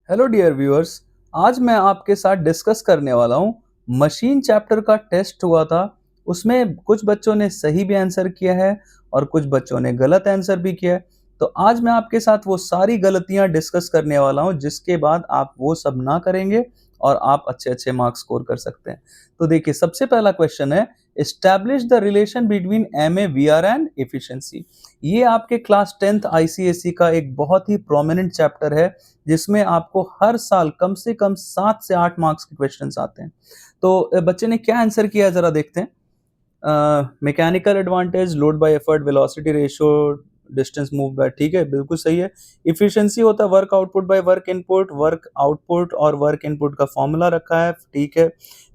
Hello dear viewers. आज मैं आपके साथ डिस्कस करने वाला हूँ मशीन चैप्टर का टेस्ट हुआ था। उसमें कुछ बच्चों ने सही भी आंसर किया है और कुछ बच्चों ने गलत आंसर भी किया है। तो आज मैं आपके साथ वो सारी गलतियां डिस्कस करने वाला हूँ जिसके बाद आप वो सब ना करेंगे और आप अच्छे अच्छे मार्क्स स्कोर कर सकते हैं। तो देखिए, सबसे पहला क्वेश्चन है, establish the relation between M A V R and efficiency. ये आपके क्लास 10th आईसीएसई का एक बहुत ही प्रोमिनेंट चैप्टर है जिसमें आपको हर साल कम से कम 7 से 8 मार्क्स के क्वेश्चंस आते हैं। तो बच्चे ने क्या आंसर किया है जरा देखते हैं। Mechanical advantage, load bye effort, velocity ratio, distance move by, ठीक है, बिल्कुल सही है। इफिशिएंसी होता है work output by work output और वर्क इनपुट का फॉर्मूला रखा है, ठीक है।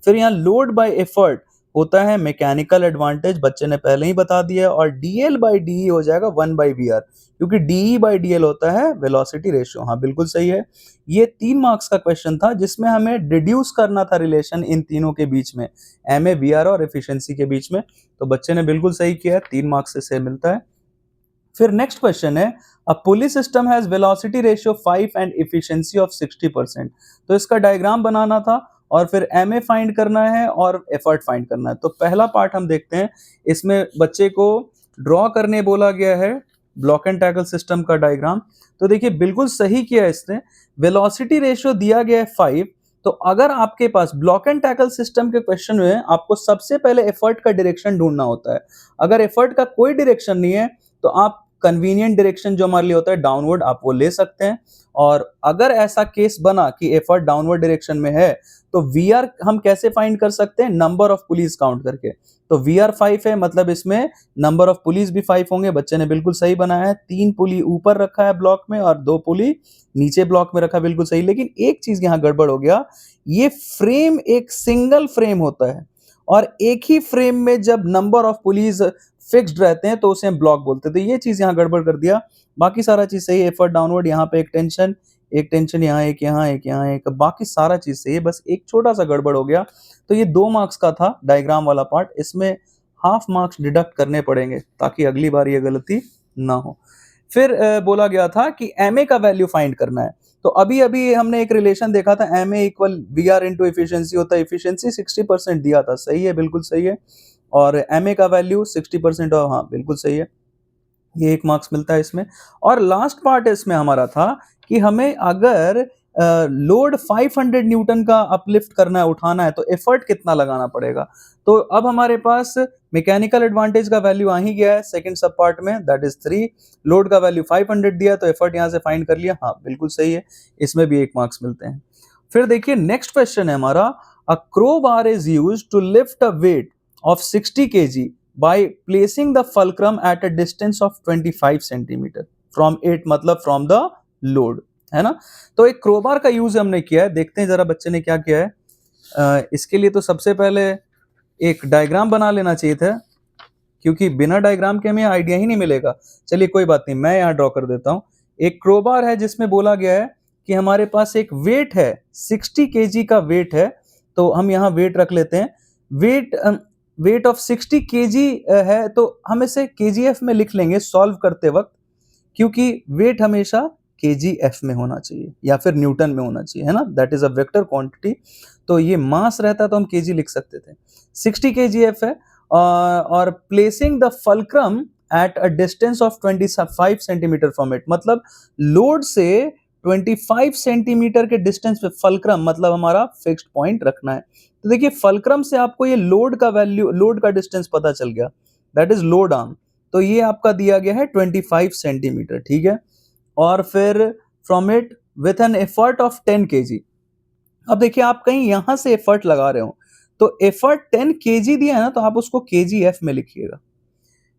फिर यहाँ लोड बाय एफर्ट होता है मैकेनिकल एडवांटेज, बच्चे ने पहले ही बता दिया है, और डीएल बाय डीई हो जाएगा 1 बाय वी आर, क्योंकि डीई बाय डीएल होता है वेलोसिटी रेशियो। हाँ, बिल्कुल सही है। ये 3 मार्क्स का क्वेश्चन था जिसमें हमें डिड्यूस करना था रिलेशन इन तीनों के बीच में, एम ए वी आर और एफिशिएंसी के बीच में। तो बच्चे ने बिल्कुल सही किया है, 3 मार्क्स से मिलता है। फिर नेक्स्ट क्वेश्चन है, a pulley system has velocity ratio 5 and efficiency of 60%। तो इसका डायग्राम बनाना था और फिर एम ए फाइंड करना है और एफर्ट फाइंड करना है। तो पहला पार्ट हम देखते हैं। इसमें बच्चे को ड्रॉ करने बोला गया है ब्लॉक एंड टैकल सिस्टम का डायग्राम। तो देखिए, बिल्कुल सही किया इसने। वेलोसिटी रेशियो दिया गया है 5। तो अगर आपके पास ब्लॉक एंड टैकल सिस्टम के क्वेश्चन में आपको सबसे पहले एफर्ट का डायरेक्शन ढूंढना होता है। अगर एफर्ट का कोई डायरेक्शन नहीं है तो आप कन्वीनियंट डायरेक्शन जो हमारे लिए होता है डाउनवर्ड, आप वो ले सकते हैं। और अगर ऐसा केस बना कि एफर्ट डाउनवर्ड डायरेक्शन में है तो वी आर हम कैसे फाइंड कर सकते हैं, नंबर ऑफ पुलिस काउंट करके। तो वी आर 5 है, मतलब इसमें नंबर ऑफ पुलिस भी 5 होंगे। बच्चे ने बिल्कुल सही बनाया है। 3 पुली ऊपर रखा है ब्लॉक में और 2 पुली नीचे ब्लॉक में रखा, बिल्कुल सही। लेकिन एक चीज यहाँ गड़बड़ हो गया, ये फ्रेम एक सिंगल फ्रेम होता है और एक ही फ्रेम में जब नंबर ऑफ पुलिस फिक्स्ड रहते हैं तो उसे हम ब्लॉक बोलते हैं। तो ये चीज यहाँ गड़बड़ कर दिया। बाकी सारा चीज सही है। एफर्ट डाउनवर्ड, यहाँ पे एक टेंशन यहाँ, एक यहाँ, एक यहाँ, एक, बाकी सारा चीज सही है। बस एक छोटा सा गड़बड़ हो गया। तो ये 2 मार्क्स का था डायग्राम वाला पार्ट। इसमें हाफ मार्क्स डिडक्ट करने पड़ेंगे ताकि अगली बार ये गलती ना हो। फिर बोला गया था कि एम ए का वैल्यू फाइंड करना है। तो अभी अभी हमने एक रिलेशन देखा था, M A equal V R into efficiency होता है। एफिशिएंसी 60% दिया था, सही है, बिल्कुल सही है। और एम ए का वैल्यू 60%, और हाँ बिल्कुल सही है, ये 1 मार्क्स मिलता है इसमें। और लास्ट पार्ट इसमें हमारा था कि हमें अगर लोड 500 न्यूटन का अपलिफ्ट करना है, उठाना है, तो एफर्ट कितना लगाना पड़ेगा। तो अब हमारे पास मैकेनिकल एडवांटेज का वैल्यू आ ही गया है सेकंड सब पार्ट में, दैट इज 3। लोड का वैल्यू 500 दिया तो एफर्ट यहां से फाइंड कर लिया। हाँ बिल्कुल सही है, इसमें भी 1 मार्क्स मिलते हैं। फिर देखिए, नेक्स्ट क्वेश्चन है हमारा, a crowbar is used to lift a weight of 60 kg by placing the fulcrum at a distance of 25 centimeter from it, मतलब from the load, है ना। तो एक क्रोबार का यूज हमने किया है, देखते हैं जरा बच्चे ने क्या किया है। इसके लिए तो सबसे पहले एक डायग्राम बना लेना चाहिए था, क्योंकि बिना डायग्राम के हमें आइडिया ही नहीं मिलेगा। चलिए कोई बात नहीं, मैं यहाँ ड्रॉ कर देता हूँ। एक क्रोबार है जिसमें बोला गया है कि हमारे पास एक वेट है, 60 kg का वेट है। तो हम यहाँ वेट रख लेते हैं। वेट ऑफ 60 kg है, तो हम इसे kgf में लिख लेंगे सॉल्व करते वक्त, क्योंकि वेट हमेशा kgf में होना चाहिए या फिर न्यूटन में होना चाहिए, है ना, that is a vector quantity. तो ये मास रहता तो हम kg लिख सकते थे। 60 kgf है। और placing the fulcrum at a distance of 25 centimetre from it, मतलब लोड से 25 सेंटीमीटर के डिस्टेंस पे फल्क्रम, मतलब हमारा फिक्स्ड पॉइंट रखना है। तो देखिए, फल्क्रम से आपको ये लोड का वैल्यू, लोड का डिस्टेंस पता चल गया, दैट इज लोड आर्म। तो ये आपका दिया गया है 25 सेंटीमीटर, ठीक है। और फिर from it with an effort of 10 kg। अब देखिए, आप कहीं यहां से एफर्ट लगा रहे हो तो एफर्ट 10 kg दिया है ना, तो आप उसको kgf में लिखिएगा,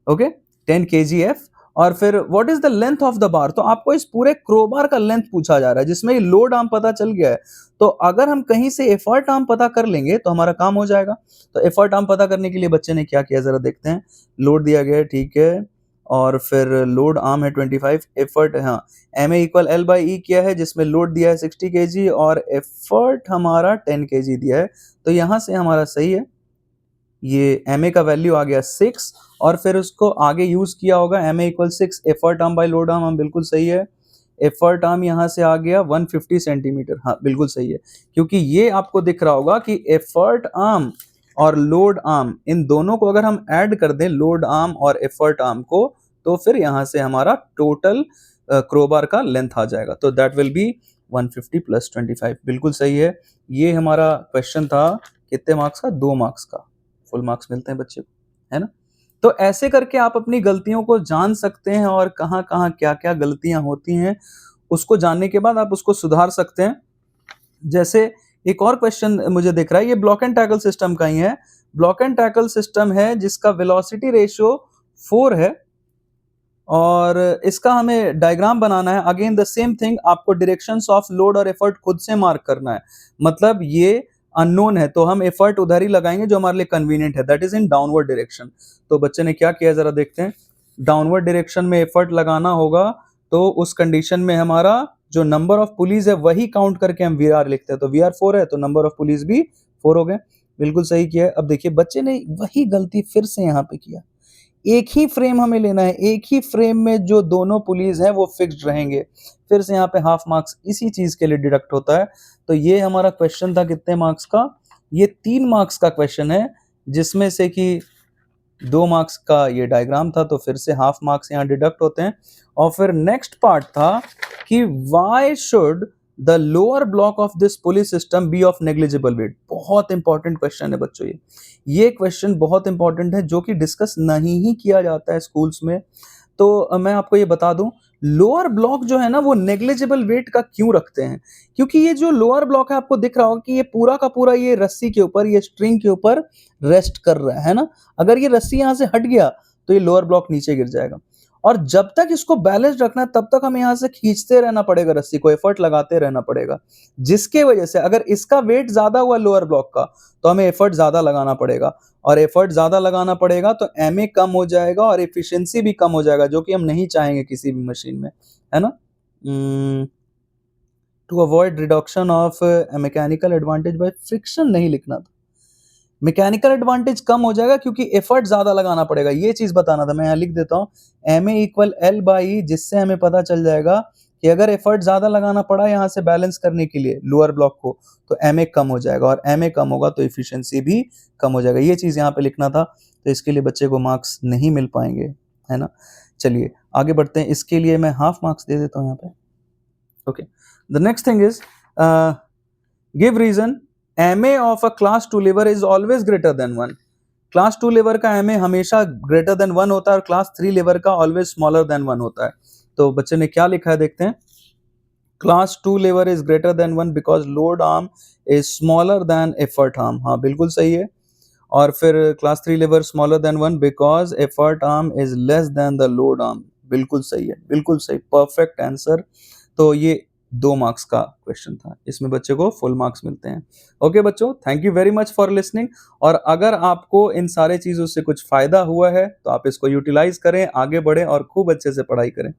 ओके, 10 kgf। और फिर what is the length of the bar, तो आपको इस पूरे क्रोबार का लेंथ पूछा जा रहा है जिसमें लोड आर्म पता चल गया है। तो अगर हम कहीं से एफर्ट आर्म पता कर लेंगे तो हमारा काम हो जाएगा। तो एफर्ट आर्म पता करने के लिए बच्चे ने क्या किया जरा देखते हैं। लोड दिया गया है, ठीक है, और फिर लोड आर्म है 25, एफर्ट, हाँ, M A equal L by E किया है जिसमें लोड दिया है 60 kg और एफर्ट हमारा 10 kg दिया है। तो यहां से हमारा सही है, ये एम ए का वैल्यू आ गया 6 और फिर उसको आगे यूज किया होगा, M A equal 6 effort arm by load arm, हम बिल्कुल सही है। एफर्ट आर्म यहाँ से आ गया 150 सेंटीमीटर। हाँ बिल्कुल सही है, क्योंकि ये आपको दिख रहा होगा कि एफर्ट आर्म और लोड आर्म, इन दोनों को अगर हम ऐड कर दें, लोड आर्म और एफर्ट आर्म को, तो फिर यहाँ से हमारा टोटल क्रोबार का लेंथ आ जाएगा। तो दैट विल बी 150 प्लस 25। बिल्कुल सही है। ये हमारा क्वेश्चन था कितने मार्क्स का? 2 मार्क्स का। फुल मार्क्स मिलते हैं बच्चे को, है ना। तो ऐसे करके आप अपनी गलतियों को जान सकते हैं और कहाँ कहाँ क्या क्या गलतियां होती हैं, उसको जानने के बाद आप उसको सुधार सकते हैं। जैसे एक और क्वेश्चन मुझे दिख रहा है, ये ब्लॉक एंड टैकल सिस्टम का ही है। ब्लॉक एंड टैकल सिस्टम है जिसका वेलोसिटी रेशियो 4 है और इसका हमें डायग्राम बनाना है। अगेन द सेम थिंग, आपको डायरेक्शंस ऑफ लोड और एफर्ट खुद से मार्क करना है। मतलब ये अननोन है तो हम एफर्ट उधर ही लगाएंगे जो हमारे लिए कन्वीनियंट है, that is in downward direction. तो बच्चे ने क्या किया जरा देखते हैं। डाउनवर्ड डायरेक्शन में एफर्ट लगाना होगा, तो उस कंडीशन में हमारा जो नंबर ऑफ पुलीज है वही काउंट करके हम वीआर लिखते हैं। तो वीआर 4 है तो नंबर ऑफ पुलीज भी 4 हो गए। बिल्कुल सही किया है। अब देखिए बच्चे ने वही गलती फिर से यहाँ पे किया। एक ही फ्रेम हमें लेना है, एक ही फ्रेम में जो दोनों पुलीज हैं वो फिक्स्ड रहेंगे। फिर से यहाँ पे हाफ मार्क्स इसी चीज के लिए डिडक्ट होता है। तो ये हमारा क्वेश्चन था कितने मार्क्स का? ये 3 मार्क्स का क्वेश्चन है, जिसमें से कि 2 मार्क्स का ये डायग्राम था, तो फिर से हाफ मार्क्स यहाँ डिडक्ट होते हैं। और फिर नेक्स्ट पार्ट था कि why should the lower block of this pulley system be of negligible weight. बहुत इंपॉर्टेंट क्वेश्चन है बच्चों, ये क्वेश्चन बहुत इंपॉर्टेंट है जो कि डिस्कस नहीं ही किया जाता है स्कूल्स में। तो मैं आपको ये बता दूं, लोअर ब्लॉक जो है ना वो नेग्लिजिबल वेट का क्यों रखते हैं? क्योंकि ये जो लोअर ब्लॉक है आपको दिख रहा होगा कि ये पूरा का पूरा ये रस्सी के ऊपर, ये स्ट्रिंग के ऊपर रेस्ट कर रहा है ना। अगर ये रस्सी यहां से हट गया तो ये लोअर ब्लॉक नीचे गिर जाएगा, और जब तक इसको बैलेंस रखना है तब तक हमें यहां से खींचते रहना पड़ेगा, रस्सी को एफर्ट लगाते रहना पड़ेगा। जिसके वजह से अगर इसका वेट ज्यादा हुआ लोअर ब्लॉक का तो हमें एफर्ट ज्यादा लगाना पड़ेगा, और एफर्ट ज्यादा लगाना पड़ेगा तो एमए कम हो जाएगा और एफिशिएंसी भी कम हो जाएगा, जो कि हम नहीं चाहेंगे किसी भी मशीन में, है ना। To avoid reduction of mechanical advantage by friction नहीं लिखना था, मैकेनिकल एडवांटेज कम हो जाएगा क्योंकि एफर्ट ज्यादा लगाना पड़ेगा, ये चीज बताना था। मैं यहाँ लिख देता हूँ M A equal L by, जिससे हमें पता चल जाएगा कि अगर एफर्ट ज्यादा लगाना पड़ा यहाँ से बैलेंस करने के लिए लोअर ब्लॉक को, तो एम ए कम हो जाएगा, और एम ए कम होगा तो एफिशिएंसी भी कम हो जाएगा। ये चीज यहाँ पे लिखना था, तो इसके लिए बच्चे को मार्क्स नहीं मिल पाएंगे, है ना। चलिए आगे बढ़ते हैं। इसके लिए मैं हाफ मार्क्स दे देता हूँ यहाँ पे। Okay, the next thing is give reason MA of a class 2 lever is always greater than 1। Class 2 lever का MA हमेशा ग्रेटर देन 1 होता है, और क्लास 3 लीवर का ऑलवेज स्मॉलर देन 1 होता है। तो बच्चे ने क्या लिखा है देखते हैं। Class 2 lever is greater than 1 because load arm is smaller than effort arm. हाँ बिल्कुल सही है। और फिर class 3 lever smaller than 1 because effort arm is less than the load arm. बिल्कुल सही है, बिल्कुल सही, परफेक्ट आंसर। तो ये 2 मार्क्स का क्वेश्चन था, इसमें बच्चे को फुल मार्क्स मिलते हैं। ओके बच्चों, thank you very much for listening. और अगर आपको इन सारे चीजों से कुछ फायदा हुआ है तो आप इसको यूटिलाइज करें, आगे बढ़ें और खूब अच्छे से पढ़ाई करें।